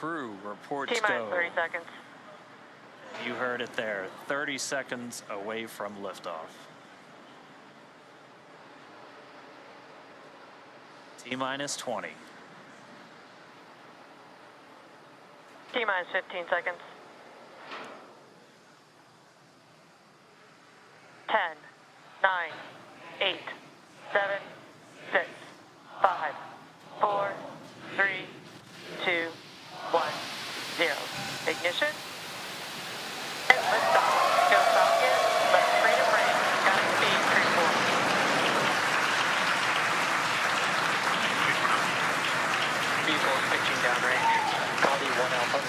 Crew reports T-minus go. 30 seconds. You heard it there, 30 seconds away from liftoff. T-minus 20. T-minus 15 seconds. 10, 9, 8, 7, 6, 5, 4, 3, 2, 1, 0. Ignition. And liftoff. Go Falcon. Let freedom ring. Got speed. Crew-4. Vehicle is pitching downrange. Copy 1 Alpha.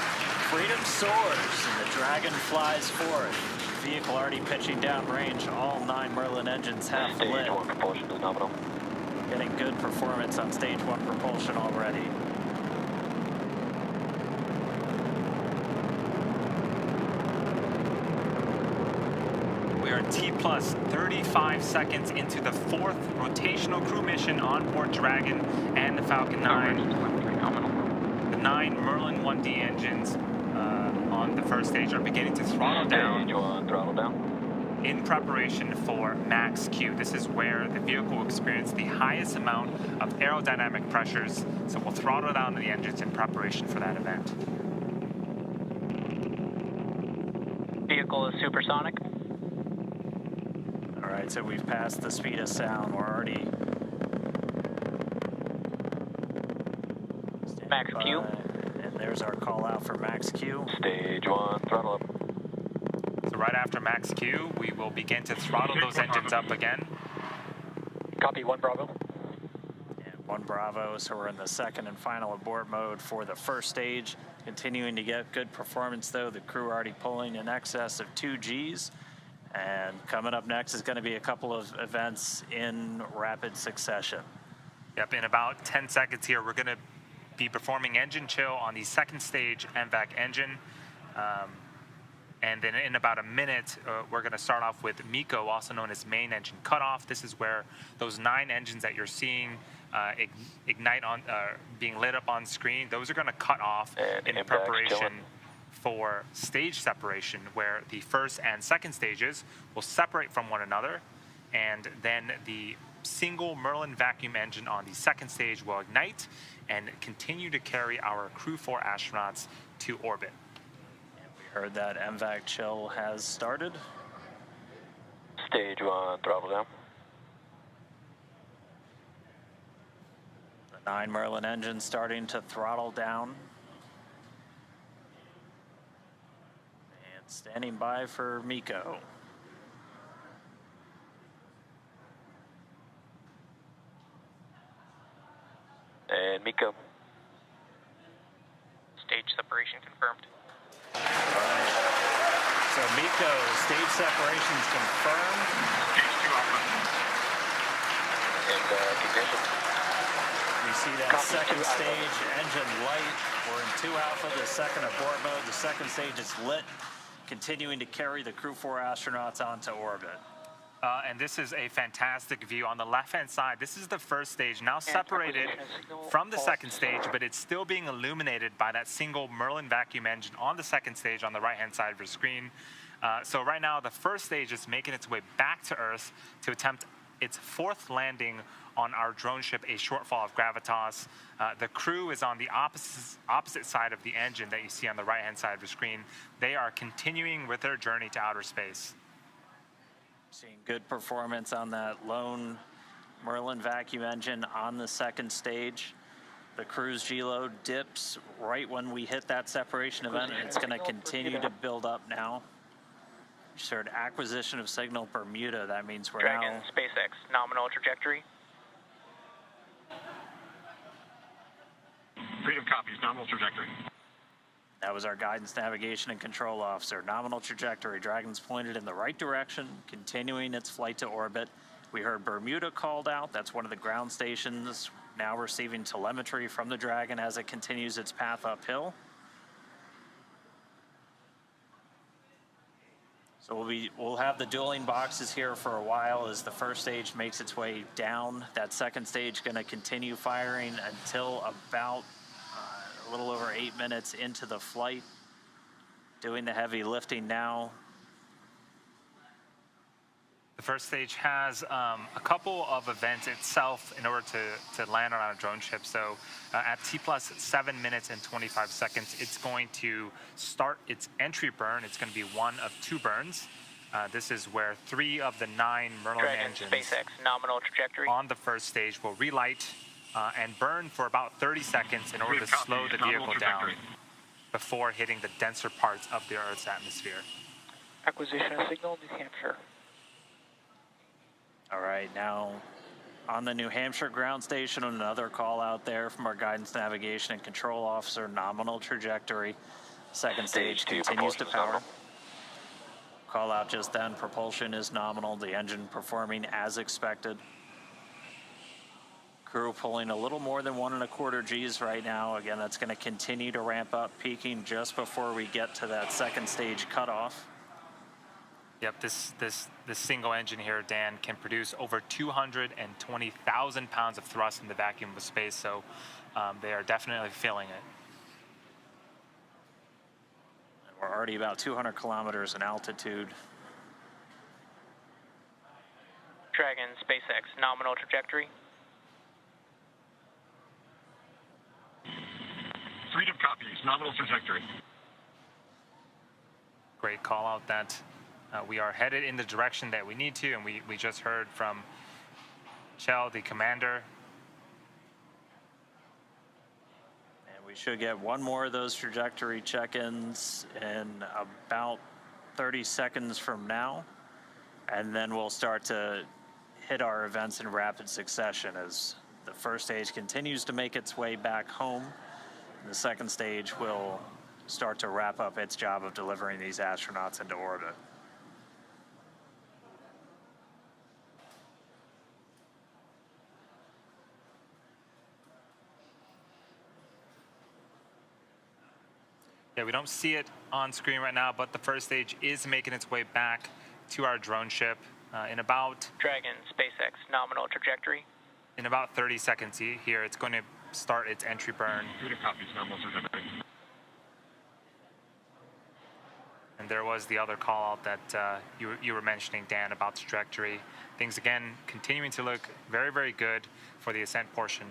Freedom soars and the Dragon flies forward. Vehicle already pitching downrange. All 9 Merlin engines have lit. Stage 1 propulsion is nominal. Getting good performance on stage 1 propulsion already. We are T plus 35 seconds into the 4th rotational crew mission on board Dragon and the Falcon 9. The 9 Merlin 1D engines on the first stage are beginning to throttle down. Stage 1 throttle down. In preparation for max Q. This is where the vehicle will experience the highest amount of aerodynamic pressures, so we'll throttle down the engines in preparation for that event. Vehicle is supersonic. All right, so we've passed the speed of sound. We're already Max Q. And there's our call out for max Q. Stage 1 throttle up. So right after max Q, we will begin to throttle those engines up again. Copy 1 Bravo. And 1 Bravo, so we're in the second and final abort mode for the first stage. Continuing to get good performance though. The crew already pulling in excess of 2 Gs. And coming up next is going to be a couple of events in rapid succession. Yep, in about 10 seconds here, we're going to be performing engine chill on the second stage MVAC engine. And then in about a minute, we're going to start off with MECO, also known as main engine cutoff. This is where those 9 engines that you're seeing ignite on, being lit up on screen, those are going to cut off in preparation for stage separation, where the first and second stages will separate from one another, and then the single Merlin vacuum engine on the second stage will ignite and continue to carry our Crew-4 astronauts to orbit. Heard that MVAC chill has started. Stage 1 throttle down. The 9 Merlin engines starting to throttle down. And standing by for MECO. And MECO. Stage separation confirmed. So MECO, stage separation's confirmed. Stage 2 Alpha. And ignition. We see that second stage engine light. We're in 2 Alpha, the second abort mode. The second stage is lit, continuing to carry the Crew-4 astronauts onto orbit. And this is a fantastic view. On the left-hand side, this is the first stage, now separated from the second stage, but it's still being illuminated by that single Merlin vacuum engine on the second stage on the right-hand side of your screen. So right now, the first stage is making its way back to Earth to attempt its 4th landing on our drone ship, a shortfall of gravitas. The crew is on the opposite side of the engine that you see on the right-hand side of your screen. They are continuing with their journey to outer space. Seeing good performance on that lone Merlin vacuum engine on the second stage. The crew's G-load dips right when we hit that separation event, and it's going to continue to build up now. Just heard acquisition of signal Bermuda. That means we're Dragon, now... SpaceX, nominal trajectory. Freedom copies, nominal trajectory. That was our guidance, navigation, and control officer. Nominal trajectory. Dragon's pointed in the right direction, continuing its flight to orbit. We heard Bermuda called out. That's one of the ground stations now receiving telemetry from the Dragon as it continues its path uphill. So we'll have the dueling boxes here for a while as the first stage makes its way down. That second stage going to continue firing until about little over 8 minutes into the flight, doing the heavy lifting now. The first stage has a couple of events itself in order to land on a drone ship. So at T plus 7 minutes and 25 seconds, it's going to start its entry burn. It's going to be one of 2 burns. This is where 3 of the 9 Merlin Dragon, engines SpaceX, nominal trajectory. on the first stage will relight and burn for about 30 seconds in order to slow the vehicle down before hitting the denser parts of the Earth's atmosphere. Acquisition of signal, New Hampshire. All right, now on the New Hampshire ground station, another call out there from our guidance, navigation, and control officer, nominal trajectory. Second stage continues to power. Call out just then, propulsion is nominal, the engine performing as expected. Crew pulling a little more than 1.25 Gs right now. Again, that's going to continue to ramp up, peaking just before we get to that second stage cutoff. Yep, this single engine here, Dan, can produce over 220,000 pounds of thrust in the vacuum of space, so they are definitely feeling it. And we're already about 200 kilometers in altitude. Dragon, SpaceX, nominal trajectory. Freedom copies, nominal trajectory. Great call out that we are headed in the direction that we need to, and we just heard from Chell, the commander. And we should get one more of those trajectory check-ins in about 30 seconds from now. And then we'll start to hit our events in rapid succession as the first stage continues to make its way back home. And the second stage will start to wrap up its job of delivering these astronauts into orbit. Yeah, we don't see it on screen right now, but the first stage is making its way back to our drone ship in about Dragon, SpaceX, nominal trajectory. in about 30 seconds here. It's going to start its entry burn. Freedom copies, nominal trajectory. And there was the other call out that you were mentioning, Dan, about the trajectory. Things again continuing to look very, very good for the ascent portion.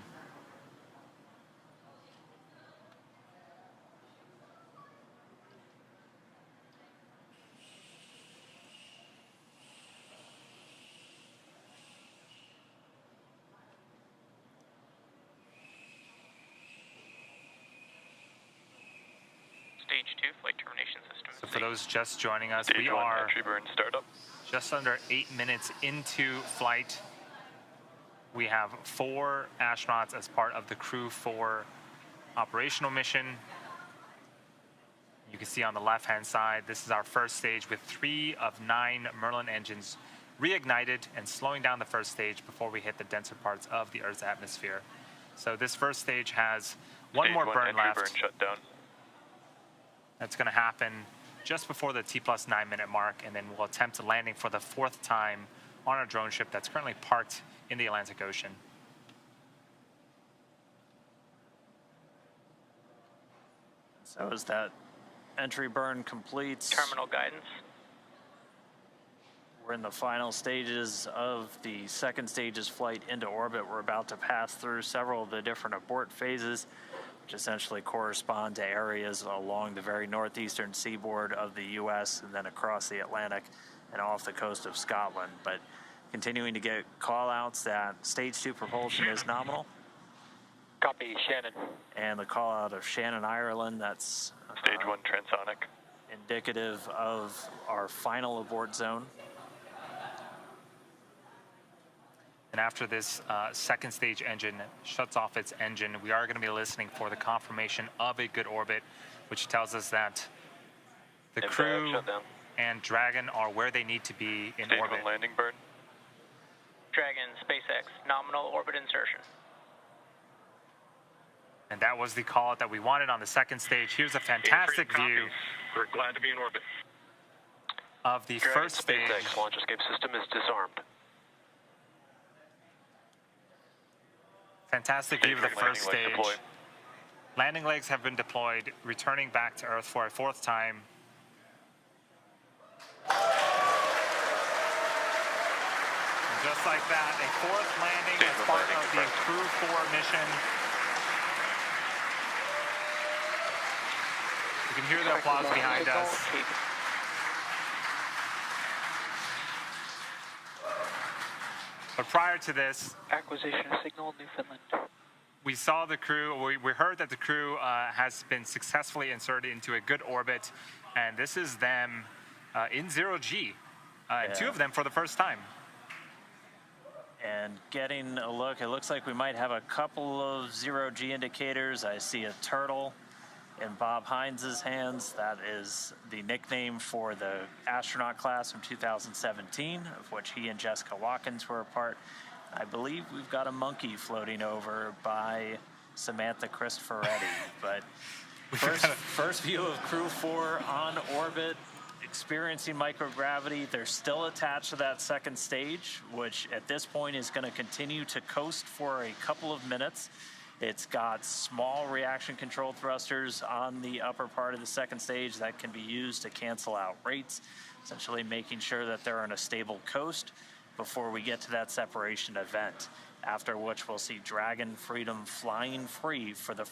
Stage 2, flight termination system. So for those just joining us, Stage we 1, are entry burn startup. just under 8 minutes into flight. We have 4 astronauts as part of the Crew-4 operational mission. You can see on the left-hand side, this is our first stage with 3 of 9 Merlin engines reignited and slowing down the first stage before we hit the denser parts of the Earth's atmosphere. So this first stage has one more burn left. Burn shutdown. That's going to happen just before the T plus 9 minute mark, and then we'll attempt a landing for the 4th time on our drone ship that's currently parked in the Atlantic Ocean. So as that entry burn completes, Terminal guidance. we're in the final stages of the second stage's flight into orbit. We're about to pass through several of the different abort phases, which essentially correspond to areas along the very northeastern seaboard of the U.S. and then across the Atlantic and off the coast of Scotland. But continuing to get call-outs that stage 2 propulsion is nominal. Copy, Shannon. And the call-out of Shannon, Ireland, that's Stage 1 transonic. indicative of our final abort zone. And after this second stage engine shuts off its engine, we are going to be listening for the confirmation of a good orbit, which tells us that the crew and Dragon are where they need to be in Stage orbit. 1 landing burn. Dragon, SpaceX, nominal orbit insertion. And that was the call out that we wanted on the second stage. Here's a fantastic view We're glad to be in orbit. of the Dragon, first stage. SpaceX launch escape system is disarmed. Fantastic view of the first stage. Landing legs have been deployed, returning back to Earth for a 4th time. And just like that, a 4th landing as part of the Crew-4 mission. You can hear the applause behind us. But prior to this, Acquisition signal, Newfoundland. we saw the crew, we heard that the crew has been successfully inserted into a good orbit, and this is them in 0G, and 2 of them for the first time. And getting a look, it looks like we might have a couple of 0G indicators. I see a turtle in Bob Hines' hands. That is the nickname for the astronaut class from 2017, of which he and Jessica Watkins were a part. I believe we've got a monkey floating over by Samantha Cristoforetti. But first view of Crew-4 on orbit, experiencing microgravity. They're still attached to that second stage, which at this point is going to continue to coast for a couple of minutes. It's got small reaction control thrusters on the upper part of the second stage that can be used to cancel out rates, essentially making sure that they're on a stable coast before we get to that separation event, after which we'll see Dragon Freedom flying free for the